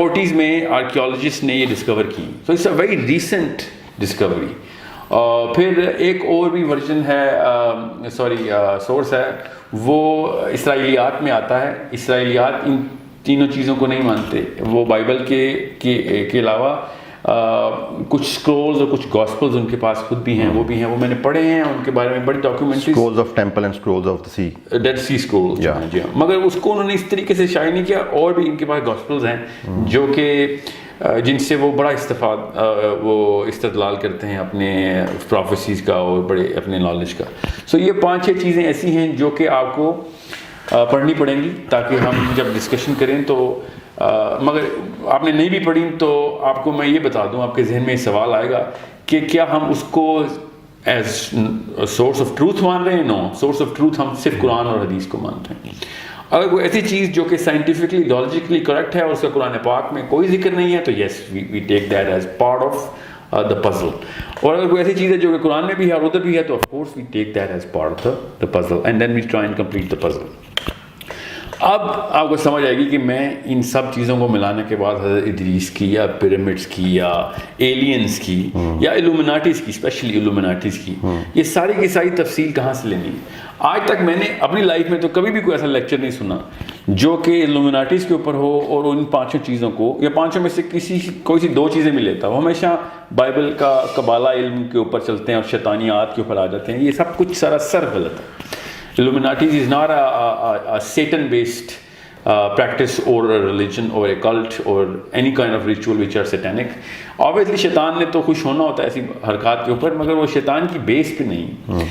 40s میں archaeologist نے یہ ڈسکور کی. So it's a very recent discovery. پھر ایک اور بھی ورژن ہے سورس ہے, وہ اسرائیلیات میں آتا ہے. اسرائیلیات ان تینوں چیزوں کو نہیں مانتے. وہ بائبل کے علاوہ کچھ اسکرولز اور کچھ گاسپلز ان کے پاس خود بھی ہیں, وہ میں نے پڑھے ہیں, ان کے بارے میں بڑی documentaries, scrolls of temple and scrolls of the sea, Dead Sea scrolls. جی ہاں, مگر اس کو انہوں نے اس طریقے سے شائع نہیں کیا. اور بھی ان کے پاس گاسپلز ہیں جو کہ جن سے وہ بڑا وہ استدلال کرتے ہیں اپنے پروفیسیز کا اور بڑے اپنے نالج کا. سو یہ 5-6 چیزیں ایسی ہیں جو کہ آپ کو پڑھنی پڑیں گی تاکہ ہم جب ڈسکشن کریں تو مگر آپ نے نہیں بھی پڑھی تو آپ کو میں یہ بتا دوں, آپ کے ذہن میں سوال آئے گا کہ کیا ہم اس کو ایز سورس آف ٹروتھ مان رہے ہیں. نو, سورس آف ٹروتھ ہم صرف قرآن اور حدیث کو مانتے ہیں. اگر کوئی ایسی چیز جو کہ سائنٹیفکلی لاجیکلی کریکٹ ہے اور اس کا قرآن پاک میں کوئی ذکر نہیں ہے تو yes we take that as part of the puzzle. اور اگر کوئی ایسی چیز ہے جو کہ قرآن میں بھی ہے اور ادھر بھی ہے تو of course we take that as part of the puzzle and then we try and complete the puzzle. اب آپ کو سمجھ آئے گی کہ میں ان سب چیزوں کو ملانے کے بعد حضرت ادریس کی یا پیرامڈس کی یا ایلینز کی یا ایلومیناٹیز کی, اسپیشلی ایلومیناٹیز کی, یہ ساری کی ساری تفصیل کہاں سے لینی ہے. آج تک میں نے اپنی لائف میں تو کبھی بھی کوئی ایسا لیکچر نہیں سنا جو کہ ایلومیناٹیز کے اوپر ہو اور ان 5 چیزوں کو یا 5 میں سے کوئی سی 2 چیزیں بھی لیتا. وہ ہمیشہ بائبل کا قبالہ علم کے اوپر چلتے ہیں اور شیطانیات کے اوپر آ جاتے ہیں. یہ سب کچھ سراسر غلط ہے. Illuminatis is not a Satan-based practice or a religion or a cult or any kind of ritual which are satanic. Obviously شیطان نے تو خوش ہونا ہوتا ہے ایسی حرکات کے اوپر, مگر وہ شیطان کی بیس پہ نہیں.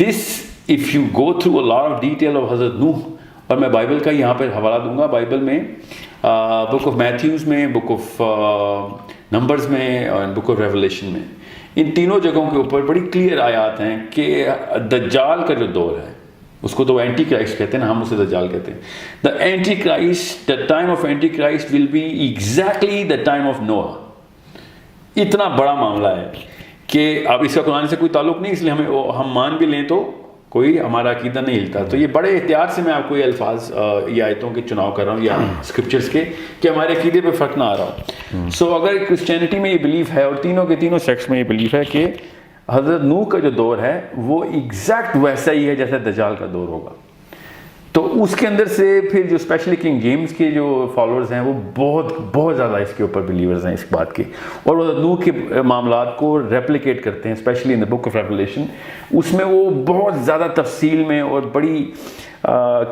This if you go through a lot of detail of حضرت نوح, اور میں بائبل کا یہاں پہ حوالہ دوں گا, بائبل میں بک آف میتھیوز میں, بک آف نمبرز میں اور بک آف ریولیشن میں, ان تینوں جگہوں کے اوپر بڑی کلیئر آیات ہیں کہ دجال کا جو دور ہے اس کو تو اینٹی کرائسٹ کہتے ہیں نا, ہم اسے دجال کہتے ہیں. The Antichrist, the time of Antichrist will be exactly the time of Noah. اتنا بڑا معاملہ ہے کہ اب اس کا قرآن سے کوئی تعلق نہیں, اس لیے ہم مان بھی لیں تو کوئی ہمارا عقیدہ نہیں ہلتا. تو یہ بڑے احتیاط سے میں آپ کو یہ الفاظ یہ آیتوں کے چناؤ کر رہا ہوں یا اسکرپچرس کے, کہ ہمارے عقیدے پہ فرق نہ آ رہا ہو. سو اگر کرسچینٹی میں یہ بلیف ہے اور تینوں کے تینوں سیکٹس میں یہ بلیف ہے کہ حضرت نوح کا جو دور ہے وہ ایگزیکٹ ویسا ہی ہے جیسا دجال کا دور ہوگا. تو اس کے اندر سے پھر جو اسپیشلی کنگ جیمز کے جو فالوورز ہیں وہ بہت زیادہ اس کے اوپر بلیورز ہیں اس بات کے, اور وہ نوح کے معاملات کو ریپلیکیٹ کرتے ہیں especially in the book of Revelation. اس میں وہ بہت زیادہ تفصیل میں اور بڑی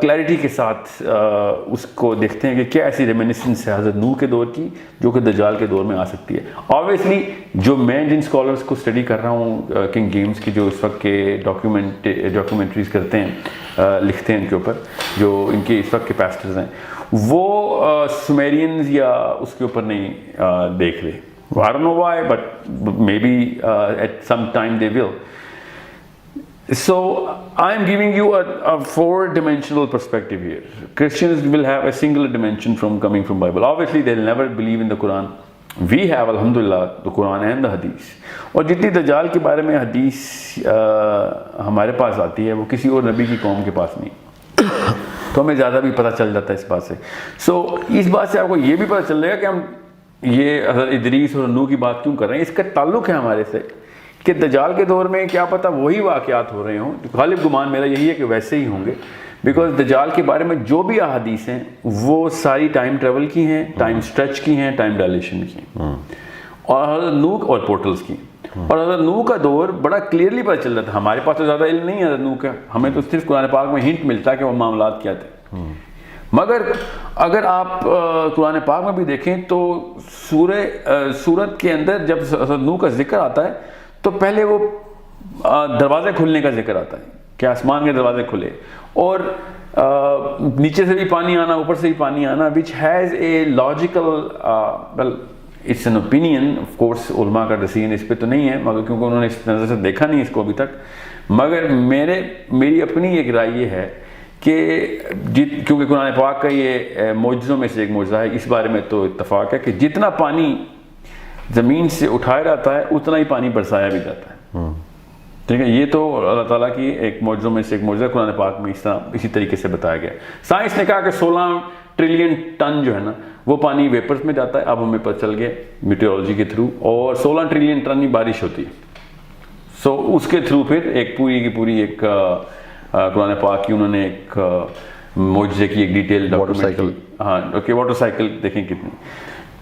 کلیئرٹی کے ساتھ اس کو دیکھتے ہیں کہ کیا ایسی ریمینسنس ہے حضرت نوح کے دور کی جو کہ دجال کے دور میں آ سکتی ہے. آبویسلی جو میں جن اسکالرس کو اسٹڈی کر رہا ہوں کنگ جیمز کی جو اس وقت کے ڈاکیومنٹریز کرتے ہیں, لکھتے ہیں ان کے اوپر, جو ان کے اس وقت کے پیسٹرز ہیں, وہ سومیرینز یا اس کے اوپر نہیں دیکھ رہے. I don't know why, but maybe at some time they will. So I am giving you a 4-dimensional perspective here. Christians will have a single dimension coming from Bible. Obviously they'll never believe in the Quran. We have alhamdulillah the Quran and the Hadith. اور جتنی دجال کے بارے میں حدیث ہمارے پاس آتی ہے وہ کسی اور نبی کی قوم کے پاس نہیں, تو ہمیں زیادہ بھی پتہ چل جاتا ہے اس بات سے. سو اس بات سے آپ کو یہ بھی پتہ چل جائے گا کہ ہم یہ حضرت ادریس اور نوح کی بات کیوں کر رہے ہیں. اس کا تعلق ہے ہمارے سے کہ دجال کے دور میں کیا پتہ وہی واقعات ہو رہے ہوں. غالب گمان میرا یہی ہے کہ ویسے ہی ہوں گے, بیکاز دجال کے بارے میں جو بھی احادیث ہیں وہ ساری ٹائم ٹریول کی ہیں, ٹائم اسٹریچ کی ہیں, ٹائم ڈائلیشن کی ہیں, اور حضرت نوح اور پورٹلز کی. اور حضرت نوح کا دور بڑا کلیئرلی پتہ چل رہا تھا. ہمارے پاس تو زیادہ علم نہیں ہے حضرت نوح کا, ہمیں تو صرف قرآن پاک میں ہنٹ ملتا ہے کہ وہ معاملات کیا تھے. مگر اگر آپ قرآن پاک میں بھی دیکھیں تو سورت کے اندر جب حضرت نوح کا ذکر آتا ہے تو پہلے وہ دروازے کھلنے کا ذکر آتا ہے کہ آسمان کے دروازے کھلے اور نیچے سے بھی پانی آنا, اوپر سے بھی پانی آنا, which has a logical well it's an opinion of course, علماء کا ڈیسیژن اس پہ تو نہیں ہے مگر کیونکہ انہوں نے اس نظر سے دیکھا نہیں اس کو ابھی تک. مگر میری اپنی ایک رائے یہ ہے کہ کیونکہ قرآن پاک کا یہ معجزوں میں سے ایک معجزہ ہے, اس بارے میں تو اتفاق ہے کہ جتنا پانی زمین سے اٹھایا جاتا ہے اتنا ہی پانی برسایا بھی جاتا ہے. ٹھیک ہے, یہ تو اللہ تعالیٰ کی ایک معجزوں میں سے ایک معجزہ قرآن پاک میں اسی طریقے سے بتایا گیا. سائنس نے کہا کہ 16 ٹریلین ٹن جو ہے نا وہ پانی ویپرز میں جاتا ہے. اب ہمیں پتہ چل گیا میٹیورولوجی کے تھرو, اور 16 ٹریلین ٹن کی بارش ہوتی ہے. سو اس کے تھرو پھر ایک پوری کی پوری ایک قرآن پاک کی انہوں نے ایک معجزے کی ایک ڈیٹیل ڈاکومنٹ کی. ہاں اوکے, واٹر سائیکل دیکھیں کتنی.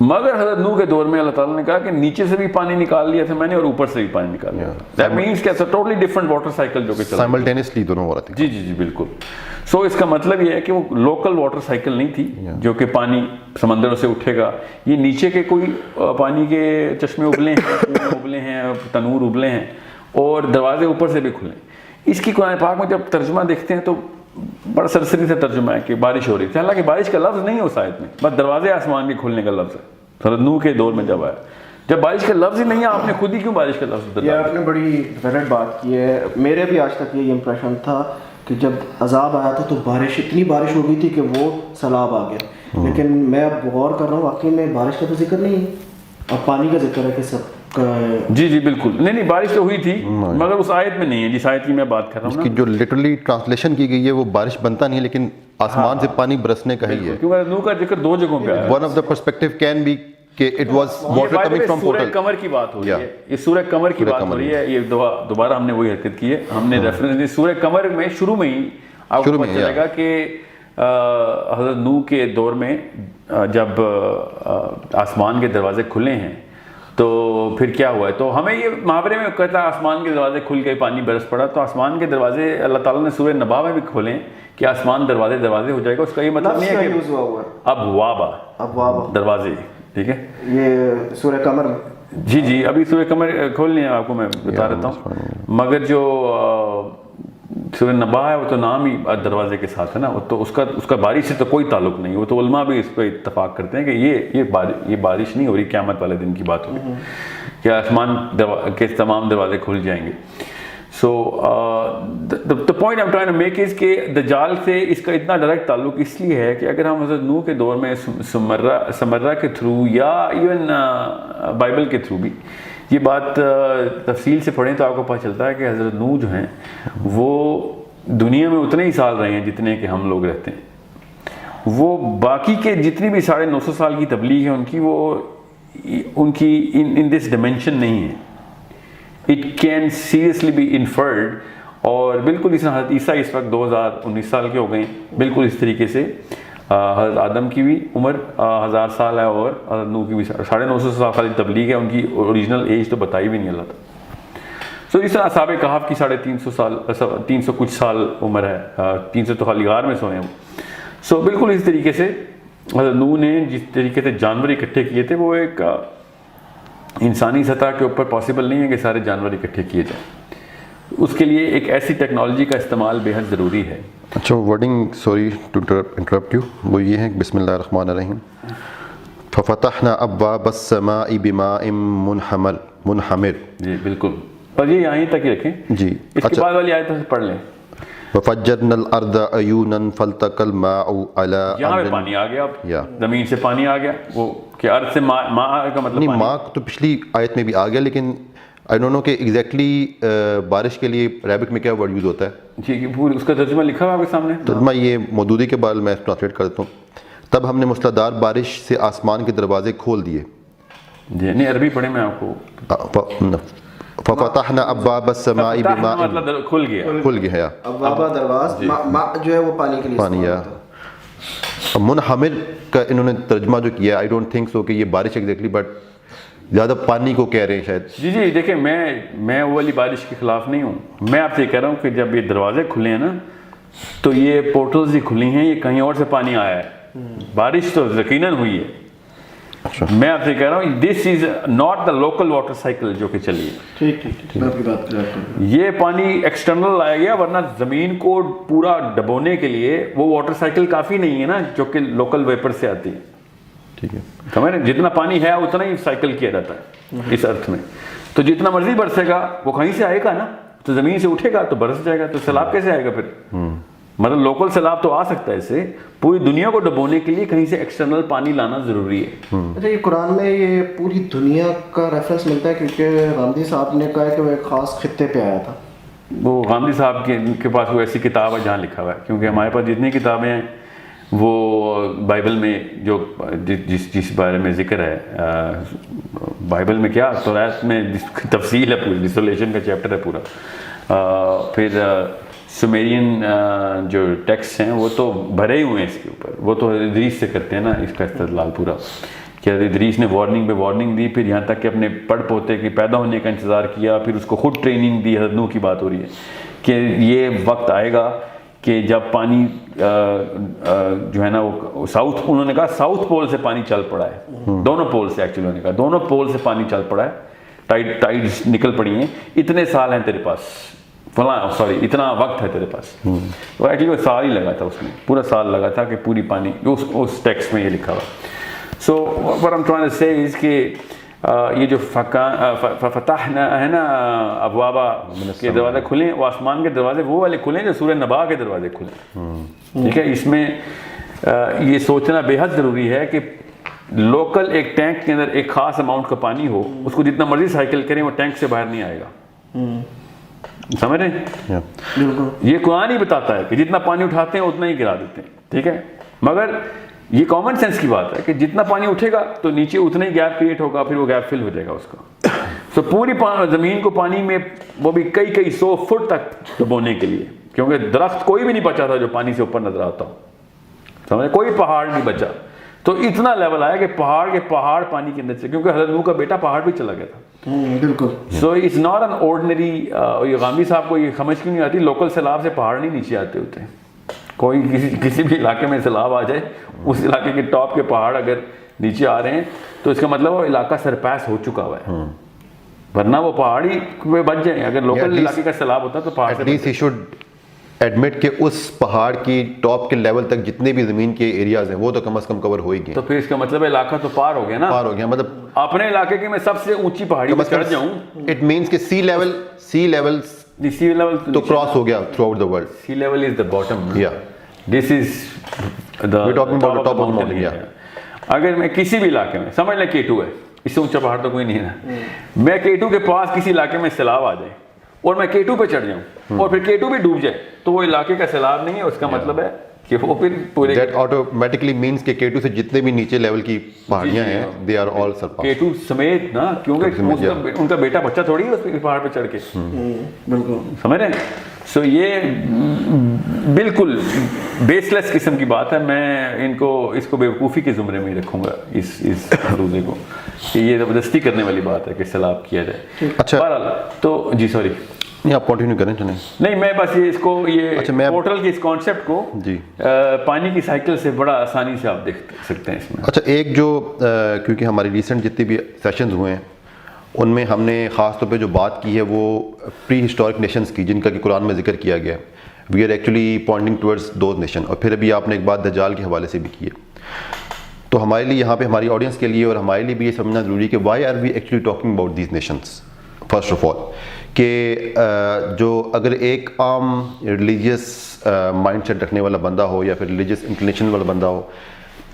مگر حضرت نوح کے دور میں اللہ تعالیٰ نے کہا کہ نیچے سے بھی پانی نکال لیا تھا میں نے, اور اوپر سے بھی پانی نکال لیا تھا. دیٹ مینس کہ it's a totally different water cycle جو کہ چل سائملٹینیسلی دونوں ہو رہا تھا. جی جی جی بالکل. سو اس کا مطلب یہ ہے کہ وہ لوکل واٹر سائیکل نہیں تھی جو کہ پانی سمندروں سے اٹھے گا. یہ نیچے کے کوئی پانی کے چشمے ابلے ہیں, کنویں ابلے ہیں, تنور ابلے ہیں, اور دروازے اوپر سے بھی کھلے. اس کی قرآن پاک میں جب ترجمہ دیکھتے ہیں تو بڑا سرسری سے ترجمہ ہے کہ بارش ہو رہی تھی, حالانکہ بارش کا لفظ نہیں ہے اس آیت میں, بس دروازے آسمان کے کھلنے کا لفظ ہے. حضرت نوح کے دور میں جب آیا, جب بارش کا لفظ ہی نہیں ہے, آپ نے خود ہی کیوں بارش کا لفظ یہ آپ نے بڑی ویلڈ بات کی ہے. میرے بھی آج تک یہ امپریشن تھا کہ جب عذاب آیا تھا تو بارش, اتنی بارش ہو گئی تھی کہ وہ سیلاب آ گیا. لیکن میں اب غور کر رہا ہوں, واقعی میں بارش کا تو ذکر نہیں ہے, اب پانی کا ذکر ہے کہ سب. جی جی بالکل. نہیں بارش تو ہوئی تھی مگر اس آیت میں نہیں ہے جس آیت کی میں بات کر رہا ہوں. اس کی جو لٹرلی ٹرانسلیشن کی گئی ہے وہ بارش بنتا نہیں ہے, لیکن آسمان سے پانی برسنے کا ہی ہے. کیونکہ نوح کا ذکر 2 جگہوں پہ آیا ہے. One of the perspective can be کہ it was water coming from سورہ پورٹل. قمر کی بات ہو رہی ہے, یہ سورہ قمر کی بات ہو رہی ہے. یہ دوبارہ ہم نے وہی حرکت کی ہے, ہم نے ریفرنس دی سورہ قمر میں. شروع میں ہی آپ کو پتہ چلے گا کہ حضرت نوح کے دور میں جب آسمان کے دروازے کھلے ہیں تو پھر کیا ہوا ہے. تو ہمیں یہ محاورے میں کہتا ہے آسمان کے دروازے کھل گئے, پانی برس پڑا. تو آسمان کے دروازے اللہ تعالیٰ نے سورہ نبا میں بھی کھولے کہ آسمان دروازے ہو جائے گا. اس کا یہ مطلب نہیں ہے کہ ابواب دروازے, ٹھیک ہے, یہ سورہ قمر میں. جی جی ابھی سورہ قمر کھول لیں, آپ کو میں بتا رہتا ہوں. مگر جو سورہ نبا ہے وہ تو نام ہی دروازے کے ساتھ ہے نا, تو اس کا بارش سے تو کوئی تعلق نہیں. وہ تو علماء بھی اس پہ اتفاق کرتے ہیں کہ یہ بارش نہیں ہو رہی, قیامت والے دن کی بات ہو رہی کہ آسمان کے تمام دروازے کھل جائیں گے. سو the point I'm trying to make is کہ دجال سے اس کا اتنا ڈائریکٹ تعلق اس لیے ہے کہ اگر ہم حضرت نوح کے دور میں سمرہ کے تھرو یا ایون بائبل کے تھرو بھی یہ بات تفصیل سے پڑھیں تو آپ کو پتہ چلتا ہے کہ حضرت نوح جو ہیں وہ دنیا میں اتنے ہی سال رہے ہیں جتنے کہ ہم لوگ رہتے ہیں. وہ باقی کے جتنی بھی 950 سال کی تبلیغ ہے ان کی ان دس ڈائمینشن نہیں ہے. It can seriously be inferred. اور بالکل اس حضرت عیسیٰ اس وقت 2019 سال کے ہو گئے ہیں, بالکل اس طریقے سے حضرت آدم کی بھی عمر 1000 سال ہے, اور حضرت نوح کی بھی 950 سال کی تبلیغ ہے. ان کی اوریجنل ایج تو بتائی بھی نہیں اللہ تعالیٰ. سو اس طرح اصحاب کہف کی 350 سال 300 کچھ سال عمر ہے, 300 تو خالی غار میں سوئے ہیں. سو بالکل اس طریقے سے حضرت نوح نے جس طریقے سے جانور اکٹھے کیے تھے وہ ایک انسانی سطح کے اوپر پاسبل نہیں ہے کہ سارے جانور اکٹھے کیے جائیں. اس کے لیے ایک ایسی ٹیکنالوجی کا استعمال بے حد ضروری ہے. اچھا wording sorry to interrupt you, وہ یہ ہے بسم اللہ الرحمن الرحیم. ففتحنا ابواب السماء بماء منہمر. جی بالکل, اور یہ یہیں تک ہی رکھیں جی. اس کے بعد والی آیت پڑھ لیں. وفجرنا الارض عیونا فالتقى الماء على یہاں پہ پانی آ گیا, اب زمین سے پانی آ گیا. وہ کہ ارض سے ماء کا مطلب نہیں, ماء تو پچھلی آیت میں بھی آ گیا, لیکن آئی ڈونٹ نو کہ ایگزیکٹلی بارش کے لیے عربک میں کیا ورڈ یوز ہوتا ہے. جی پوری اس کا ترجمہ لکھا ہوا آپ کے سامنے. ترجمہ یہ مودودی کے بعد میں ٹرانسلیٹ کرتا ہوں. تب ہم نے موسلادھار بارش سے آسمان کے دروازے کھول دیے. جی نہیں عربی پڑھیں میں آپ کو. ففتحنا ابواب السماء بماء, مطلب کھل گیا. ابواب دروازے ماء جو ہے وہ پانی کے لیے پانی. منہمر کا انہوں نے ترجمہ جو کیا آئی ڈونٹ تھنک سو کہ یہ بارش ایگزیکٹلی, بٹ زیادہ پانی کو کہہ رہے ہیں شاید. جی جی دیکھیں میں وہ والی بارش کے خلاف نہیں ہوں. میں آپ سے یہ کہہ رہا ہوں کہ جب یہ دروازے کھلے ہیں نا تو یہ پورٹلز ہی کھلی ہیں, یہ کہیں اور سے پانی آیا ہے. بارش تو یقیناً ہوئی ہے. میں آپ سے کہہ رہا ہوں this is not the local water cycle جو کہ چلی ہے. ٹھیک میں آپ کی بات کر رہا ہوں. یہ پانی ایکسٹرنل لایا گیا, ورنہ زمین کو پورا ڈبونے کے لیے وہ واٹر سائیکل کافی نہیں ہے نا جو کہ لوکل ویپر سے آتی ہے. ٹھیک ہے, سمجھ رہے, جتنا پانی ہے اتنا ہی سائیکل کیا جاتا ہے اس ارتھ میں. تو جتنا مرضی برسے گا وہ کہیں سے آئے گا نا, تو زمین سے اٹھے گا تو برس جائے گا. تو سیلاب کیسے آئے گا پھر؟ مطلب لوکل سیلاب تو آ سکتا ہے, اس سے پوری دنیا کو ڈبونے کے لیے کہیں سے ایکسٹرنل پانی لانا ضروری ہے. اچھا یہ قرآن میں یہ پوری دنیا کا ریفرنس ملتا ہے کیونکہ غامدی صاحب نے کہا ہے کہ وہ ایک خاص خطے پہ آیا تھا. وہ غامدی صاحب کے پاس وہ ایسی کتاب ہے جہاں لکھا ہوا ہے, کیونکہ ہمارے پاس جتنی کتابیں ہیں وہ بائبل میں جو جس بارے میں ذکر ہے بائبل میں کیا توریت میں جس کی تفصیل ہے پوری ڈسولیشن کا چیپٹر ہے پورا. پھر سمیرین جو ٹیکسٹ ہیں وہ تو بھرے ہی ہوئے ہیں اس کے اوپر. وہ تو ادریس سے کرتے ہیں نا اس کا استدلال پورا کہ ادریس نے وارننگ پہ وارننگ دی, پھر یہاں تک کہ اپنے پڑ پوتے کے پیدا ہونے کا انتظار کیا, پھر اس کو خود ٹریننگ دی. حضرت نوح کی بات ہو رہی ہے کہ یہ وقت آئے گا کہ جب پانی جو ہے نا وہ ساؤتھ, انہوں نے کہا ساؤتھ پول سے پانی چل پڑا ہے, دونوں پول سے ایکچولی انہوں نے کہا دونوں پول سے پانی چل پڑا ہے, ٹائڈز نکل پڑی ہیں, اتنے سال ہیں تیرے پاس, فلاں سوری اتنا وقت ہے تیرے پاس. تو ایکچولی وہ سال ہی لگا تھا, اس میں پورا سال لگا تھا کہ پوری پانی اس ٹیکسٹ میں یہ لکھا ہوا. سو what I'm trying to say is کہ یہ جو فتحنا ہے نا ابوابا کے دروازے کھلیں, وہ آسمان کے دروازے وہ والے کھلیں جو سورہ نبا کے دروازے کھلیں. ٹھیک ہے, اس میں یہ سوچنا بے حد ضروری ہے کہ لوکل ایک ٹینک کے اندر ایک خاص اماؤنٹ کا پانی ہو, اس کو جتنا مرضی سائیکل کریں وہ ٹینک سے باہر نہیں آئے گا. سمجھ رہے ہیں؟ یہ قرآن ہی بتاتا ہے کہ جتنا پانی اٹھاتے ہیں اتنا ہی گرا دیتے ہیں. ٹھیک ہے, مگر یہ کامن سینس کی بات ہے کہ جتنا پانی اٹھے گا تو نیچے اتنا ہی گیپ کریٹ ہوگا, پھر وہ گیپ فل ہو جائے گا اس کا. تو پوری زمین کو پانی میں وہ بھی کئی 100 فٹ تک ڈبونے کے لیے, کیونکہ درخت کوئی بھی نہیں بچا تھا جو پانی سے اوپر نظر آتا ہو, سمجھے, کوئی پہاڑ نہیں بچا. تو اتنا لیول آیا کہ پہاڑ کے پہاڑ پانی کے اندر سے, کیونکہ حضرت نوح کا بیٹا پہاڑ پہ چلا گیا تھا. بالکل. So it's not an ordinary. یہ غامدی صاحب کو یہ سمجھ کیوں نہیں آتی, لوکل سیلاب سے پہاڑ نہیں نیچے آتے ہوتے. کوئی کسی بھی علاقے میں سیلاب آ جائے, اس علاقے کے ٹاپ کے پہاڑ اگر نیچے آ رہے ہیں تو اس کا مطلب وہ علاقہ سرپاس ہو چکا ہوا ہے, ورنہ وہ پہاڑی پہ بچ جائیں. اگر لوکل علاقے کا سیلاب ہوتا تو پہاڑ سے ہی شوڈ ایڈمٹ کہ اس پہاڑ کی ٹاپ کے لیول تک جتنے بھی زمین کے ایریاز ہیں وہ تو کم از کم کور ہو ہی گئے. تو پھر اس کا مطلب علاقہ تو پار ہو گیا نا, پار ہو گیا. مطلب اپنے علاقے کی میں سب سے اونچی پہاڑی پر چڑھ جاؤں, اٹ مینس کہ سی لیول تو کراس ہو گیا throughout the world. Sea level is the bottom. This is the top of mountain. اگر میں کسی بھی علاقے میں, سمجھ لیں K2 ہے, اس سے اونچا پہاڑ تو کوئی نہیں ہے نا, میں K2 کے پاس کسی علاقے میں سیلاب آ جائے اور میں K2 پہ چڑھ جاؤں اور پھر K2 بھی ڈوب جائے تو وہ علاقے کا سیلاب نہیں ہے. اس کا مطلب ہے کہ وہ پھر پورے دیٹ آٹومیٹکلی مینس کہ K2 سے جتنے بھی نیچے لیول کی پہاڑیاں ہیں they are all surpass. K2 سمیت نا, کیونکہ ان کا بیٹا بچہ تھوڑی ہے اس پہاڑ پہ چڑھ کے. بالکل سمجھ رہے ہیں. سو یہ بالکل بیس لیس قسم کی بات ہے. میں اس کو بیوقوفی کے زمرے میں ہی رکھوں گا اس روزے کو, کہ یہ زبردستی کرنے والی بات ہے کہ سیلاب کیا جائے. اچھا بہرحال تو جی سوری نہیں آپ کنٹینیو کریں. چلیں نہیں, میں بس یہ اس کو یہ پورٹل کے اس کانسیپٹ کو جی پانی کی سائیکل سے بڑا آسانی سے آپ دیکھ سکتے ہیں اس میں. اچھا ایک جو کیونکہ ہماری ریسنٹ جتنے بھی سیشنز ہوئے ہیں ان میں ہم نے خاص طور پہ جو بات کی ہے وہ پری ہسٹورک نیشنز کی, جن کا کہ قرآن میں ذکر کیا گیا ہے. We are actually pointing towards those nation. اور پھر ابھی آپ نے ایک بات دجال کے حوالے سے بھی کی ہے. تو ہمارے لیے یہاں پہ ہماری آڈینس کے لیے اور ہمارے لیے بھی یہ سمجھنا ضروری ہے کہ why are we actually talking about these nations. First of all کہ جو اگر ایک عام ریلیجیس مائنڈ سیٹ رکھنے والا بندہ ہو یا پھر ریلیجیس انکلینیشن والا بندہ ہو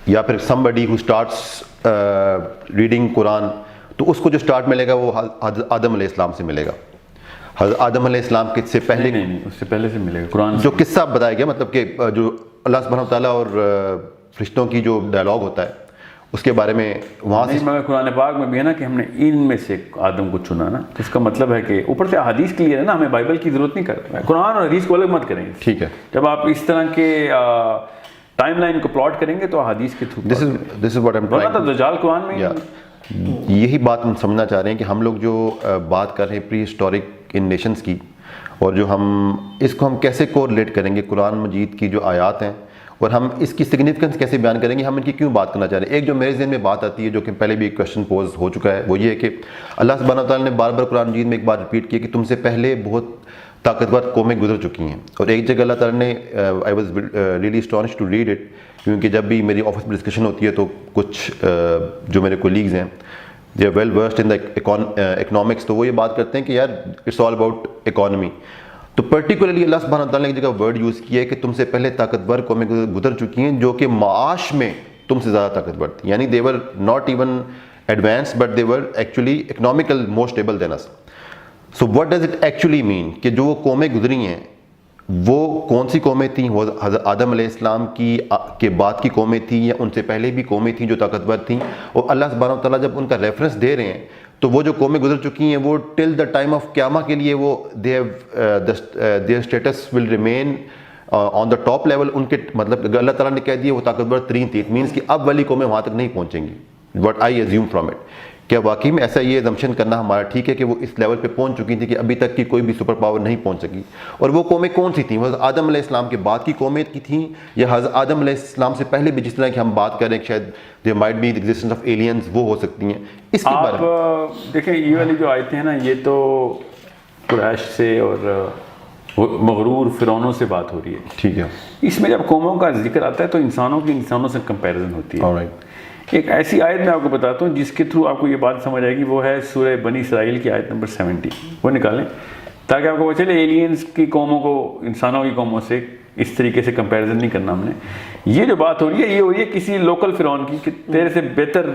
یا پھر سم بڈی ہو اسٹارٹس ریڈنگ قرآن, تو اس کو جو سٹارٹ ملے گا وہ آدم علیہ السلام سے ملے گا. حضرت آدم علیہ السلام کے سے پہلے نہیں اس سے پہلے سے ملے گا. قرآن جو قصہ بتایا گیا, مطلب کہ جو اللہ سبحانہ وتعالیٰ اور فرشتوں کی جو ڈائلاگ ہوتا ہے اس کے بارے میں وہاں سے مگر قرآن پاک میں بھی ہے نا کہ ہم نے ان میں سے آدم کو چنا نا, تو اس کا مطلب ہے کہ اوپر سے حدیث کلیئر ہے نا, ہمیں بائبل کی ضرورت نہیں کرتا. قرآن اور حدیث کو الگ مت کریں. ٹھیک ہے, جب آپ اس طرح کے ٹائم لائن کو پلاٹ کریں گے تو حدیث کے through. This is what I am trying. دجال قرآن میں یہی بات ہم سمجھنا چاہ رہے ہیں کہ ہم لوگ جو بات کر رہے ہیں پری ہسٹورک ان نیشنز کی, اور جو ہم اس کو ہم کیسے کوریلیٹ کریں گے قرآن مجید کی جو آیات ہیں, اور ہم اس کی سگنیفیکنس کیسے بیان کریں گے, ہم ان کی کیوں بات کرنا چاہ رہے ہیں. ایک جو میرے ذہن میں بات آتی ہے جو کہ پہلے بھی ایک کویشچن پوز ہو چکا ہے, وہ یہ ہے کہ اللہ سبحانہ وتعالیٰ نے بار بار قرآن مجید میں ایک بات ریپیٹ کی کہ تم سے پہلے بہت طاقتور قومیں گزر چکی ہیں. اور ایک جگہ اللہ تعالیٰ نے I was really astonish to read it, کیونکہ جب بھی میری آفس میں ڈسکشن ہوتی ہے تو کچھ جو میرے کولیگز ہیں they are well versed in the economics, تو وہ یہ بات کرتے ہیں کہ یار اٹس آل اباؤٹ اکانومی. تو پرٹیکولرلی اللہ سبحانہ وتعالیٰ نے ایک جگہ ورڈ یوز کیا ہے کہ تم سے پہلے طاقتور قومیں گزر چکی ہیں جو کہ معاش میں تم سے زیادہ طاقتور تھی. یعنی they were not even advanced but they were actually economical more stable than us. So what does it actually mean کہ جو وہ قومیں گزری ہیں وہ کون سی قومیں تھیں؟ وہ حضرت آدم علیہ السلام کے بعد کی قومیں تھیں یا ان سے پہلے بھی قومیں تھیں جو طاقتور تھیں؟ اور اللہ سبحانہ و تعالیٰ جب ان کا ریفرنس دے رہے ہیں تو وہ جو قومیں گزر چکی ہیں وہ ٹل دا ٹائم آف قیامہ کے لیے وہ there status will remain on the top level. ان کے مطلب اللہ تعالیٰ نے کہہ دیا وہ طاقتور ترین تھی. اٹ مینس کہ اب والی قومیں وہاں تک نہیں پہنچیں گی. What I assume from it. کیا واقعی میں ایسا یہ ایزمپشن کرنا ہمارا ٹھیک ہے کہ وہ اس لیول پہ پہنچ چکی تھیں کہ ابھی تک کی کوئی بھی سپر پاور نہیں پہنچ سکی؟ اور وہ قومیں کون سی تھیں؟ وہ حضرت آدم علیہ السلام کے بعد کی قومیں کی تھیں یا حضرت آدم علیہ السلام سے پہلے بھی، جس طرح کہ ہم بات کر رہے ہیں کہ شاید there might be the existence of aliens، وہ ہو سکتی ہیں؟ اس کے بارے میں آپ دیکھیں یہ والی جو آیتیں ہیں نا، یہ تو قریش سے اور مغرور فرعونوں سے بات ہو رہی ہے. ٹھیک ہے. اس میں جب قوموں کا ذکر آتا ہے تو انسانوں کی انسانوں سے کمپیریزن ہوتی ہے. alright. ایک ایسی آیت میں آپ کو بتاتا ہوں جس کے تھرو آپ کو یہ بات سمجھ آئے گی، وہ ہے سورہ بنی اسرائیل کی آیت نمبر 70. وہ نکالیں تاکہ آپ کو پتہ چلے ایلینز کی قوموں کو انسانوں کی قوموں سے اس طریقے سے کمپیریزن نہیں کرنا ہم نے. یہ جو بات ہو رہی ہے یہ ہو رہی ہے کسی لوکل فرعون کی کہ تیرے سے بہتر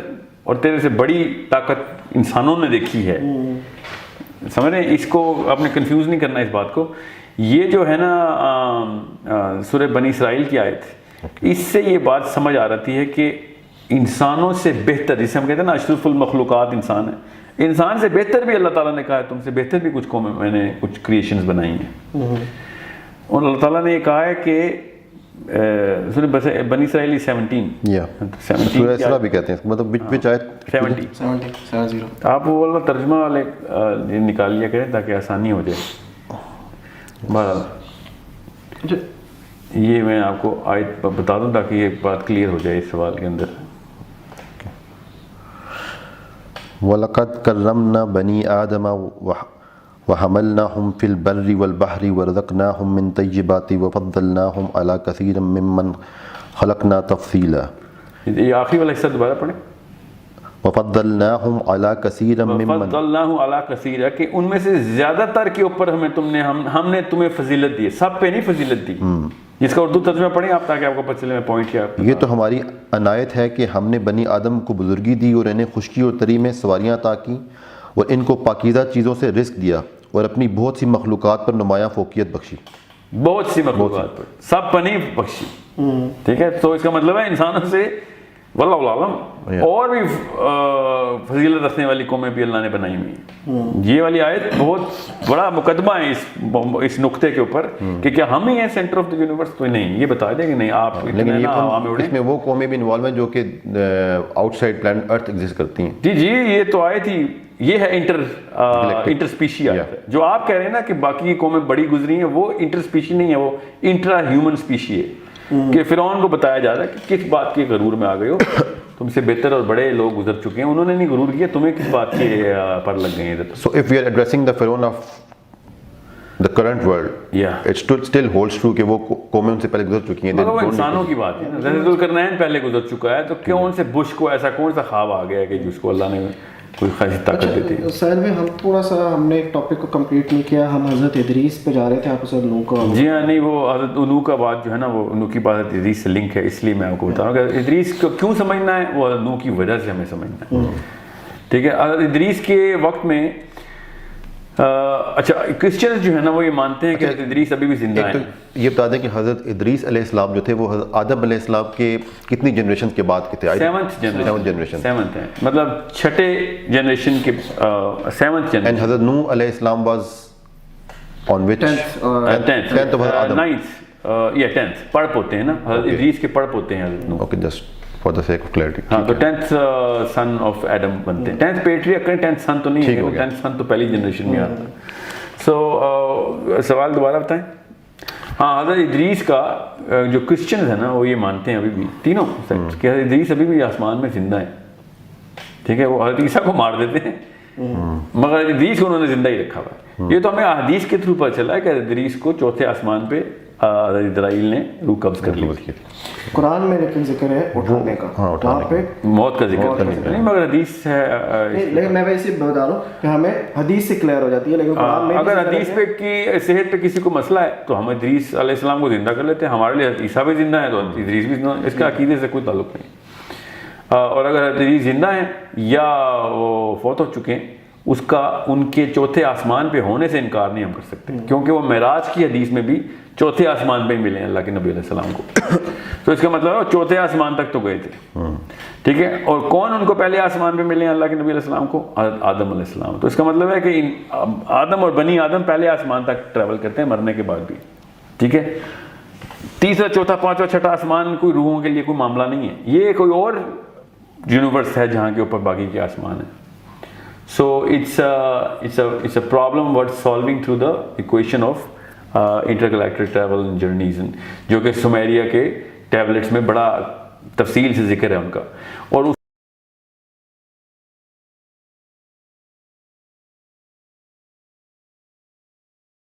اور تیرے سے بڑی طاقت انسانوں نے دیکھی ہے. سمجھ رہے ہیں؟ اس کو آپ نے کنفیوز نہیں کرنا اس بات کو. یہ جو ہے نا سورہ بنی اسرائیل کی آیت، اس سے یہ بات سمجھ آ رہی ہے کہ انسانوں سے بہتر، جسے ہم کہتے ہیں نا اشرف المخلوقات انسان ہے، انسان سے بہتر بھی اللہ تعالیٰ نے کہا ہے تم سے بہتر بھی کچھ قومیں میں نے کچھ کریشنز بنائی ہیں. اور اللہ تعالیٰ نے یہ کہا ہے کہ سورہ بنی اسرائیل 17 سورہ اسراء بھی کہتے ہیں، مطلب وچ آیت 70. آپ وہ والا ترجمہ والے نکال لیا کریں تاکہ آسانی ہو جائے. بہرحال یہ میں آپ کو آیت بتا دوں تاکہ یہ بات کلیئر ہو جائے اس سوال کے اندر. وَلَقَدْ كَرَّمْنَا بَنِي آدَمَ وَحَمَلْنَاهُمْ فِي الْبَرِّ وَالْبَحْرِ وَرَزَقْنَاهُمْ مِنْ طَيِّبَاتِ وَفَضَّلْنَاهُمْ عَلَى كَثِيرٍ مِّمَّنْ خَلَقْنَا تَفْضِيلًا. یہ آخری والا حصہ دوبارہ پڑھیں. وَفَضَّلْنَاهُمْ عَلَى كَثِيرٍ مِّمَّنْ فَضَّلْنَاهُ عَلَى كَثِيرٍ، کہ ان میں سے زیادہ تر کے اوپر ہم نے تمہیں فضیلت دی ہے، سب پہ نہیں فضیلت دی. جس کا اردو ترجمہ پڑھیں آپ تاکہ آپ کو پتہ چلے میں پوائنٹ کیا. یہ تو ہماری عنایت ہے کہ ہم نے بنی آدم کو بزرگی دی اور انہیں خشکی اور تری میں سواریاں عطا کیں اور ان کو پاکیزہ چیزوں سے رزق دیا اور اپنی بہت سی مخلوقات پر نمایاں فوقیت بخشی. بہت سی مخلوقات پر، سب پر نہیں بخشی. ٹھیک ہے، تو اس کا مطلب ہے انسانوں سے واللہ عالم اور بھی فضیلت رکھنے والی قومیں بھی اللہ نے بنائی ہوئی ہیں. یہ والی آیت بہت بڑا مقدمہ ہے اس نقطے کے اوپر کہ کیا ہم ہی ہیں سینٹر آف دی یونیورس؟ تو نہیں، یہ بتا دیں کہ نہیں آپ. لیکن اس میں وہ قومیں بھی انوالو ہیں جو کہ آؤٹ سائڈ پلانٹ ارتھ ایگزسٹ کرتی ہیں. جی یہ تو آیت ہی یہ ہے انٹر اسپیشی آیت ہے. جو آپ کہہ رہے ہیں نا کہ باقی کی قومیں بڑی گزری ہیں، وہ انٹر اسپیشی نہیں ہے، وہ انٹرا ہیومن اسپیشی ہے. کہ فرعون کو بتایا جا رہا ہے کہ کس بات کے غرور میں آ گئے ہو، تم سے بہتر اور بڑے لوگ گزر چکے ہیں، انہوں نے نہیں غرور کیا، تمہیں کس بات کے پر لگ گئے ہیں. So if we are addressing the Pharaoh of the current world, it still holds true کہ وہ قومیں ان سے پہلے گزر چکی ہیں. مگر وہ انسانوں کی بات ہے نا، ذوالقرنین پہلے گزر چکا ہے، تو کون سے بش کو ایسا کون سا خواب آ گیا ہے کہ جس کو اللہ نے کوئی خاصی طاقت دیتی ہے. سائد میں ہم تھوڑا سا ہم نے ایک ٹاپک کو کمپلیٹ نہیں کیا، ہم حضرت ادریس پہ جا رہے تھے. آپ حضرت نوح کا. جی ہاں، نہیں وہ حضرت نوح کا بات جو ہے نا، وہ نوح کی بات حضرت ادریس سے لنک ہے، اس لیے میں آپ کو بتا رہا ہوں کہ ادریس کو کیوں سمجھنا ہے، وہ نوح کی وجہ سے ہمیں سمجھنا ہے. ٹھیک ہے. حضرت ادریس کے وقت میں اچھا کرسچنز جو ہے نا وہ یہ مانتے ہیں کہ حضرت ادریس ابھی بھی زندہ ہیں. یہ بتا دیں کہ حضرت ادریس علیہ السلام جو تھے وہ حضرت آدم علیہ السلام کے کتنی جنریشن کے بعد کے تھے؟ 7th ہیں، مطلب چھٹے جنریشن کے 7th جنریشن. اینڈ حضرت نوح علیہ السلام was on which 10th of Adam. 10th پڑپ ہوتے ہیں نا، حضرت ادریس کے پڑپ ہوتے ہیں حضرت نوح. Okay, just for the sake of clarity. ہاں، تو 10th سن آف ایڈم بنتے ہیں. 10th پیٹریارک ہے، 10th سن تو نہیں ہے، 10th سن تو پہلی جنریشن میں آتا ہے. سو سوال دوبارہ بتائیں. ہاں، حضرت ادریس کا جو کرسچنز ہیں نا وہ یہ مانتے ہیں ابھی بھی تینوں کہ حضرت ادریس ابھی بھی آسمان میں زندہ ہے. ٹھیک ہے. وہ حضرت عیسیٰ کو مار دیتے ہیں مگر ادریس کو انہوں نے زندہ ہی رکھا ہوا ہے. یہ تو ہمیں احادیث کے تھرو پتہ چلا ہے کہ ادریس کو چوتھے آسمان پہ حضرت اسرائیل نے روح قبض کر لی. قرآن میں لیکن ذکر ہے اٹھانے کا، وہاں پہ موت کا ذکر نہیں، مگر حدیث ہے. لیکن میں ویسے بتا رہا ہوں کہ ہمیں حدیث سے کلیئر ہو جاتی ہے، لیکن قرآن میں اگر حدیث پہ کی صحت پہ کسی کو مسئلہ ہے تو ہم ادریس علیہ السلام کو زندہ کر لیتے ہیں. ہمارے لیے عیسیٰ بھی زندہ ہے تو ادریس بھی زندہ ہے، اس کا عقیدے سے کوئی تعلق نہیں. اور اگر ادریس زندہ ہیں یا وہ فوت ہو چکے ہیں اس کا ان کے چوتھے آسمان پہ ہونے سے انکار نہیں ہم کر سکتے، کیونکہ وہ معراج کی حدیث میں بھی چوتھے آسمان پہ ہی ملے ہیں اللہ کے نبی علیہ السلام کو. تو اس کا مطلب ہے وہ چوتھے آسمان تک تو گئے تھے. ٹھیک ہے. اور کون ان کو پہلے آسمان پہ ملے ہیں اللہ کے نبی علیہ السلام کو؟ آدم علیہ السلام. تو اس کا مطلب ہے کہ آدم اور بنی آدم پہلے آسمان تک ٹریول کرتے ہیں مرنے کے بعد بھی. ٹھیک ہے. تیسرا چوتھا پانچواں چھٹا آسمان کوئی روحوں کے لیے کوئی معاملہ نہیں ہے، یہ کوئی اور یونیورس ہے جہاں کے اوپر باقی کے آسمان ہیں. So it's a problem worth solving through the equation of intergalactic travel and journeys, جو کہ سمیریا کے ٹیبلٹس میں بڑا تفصیل سے ذکر ہے ان کا. اور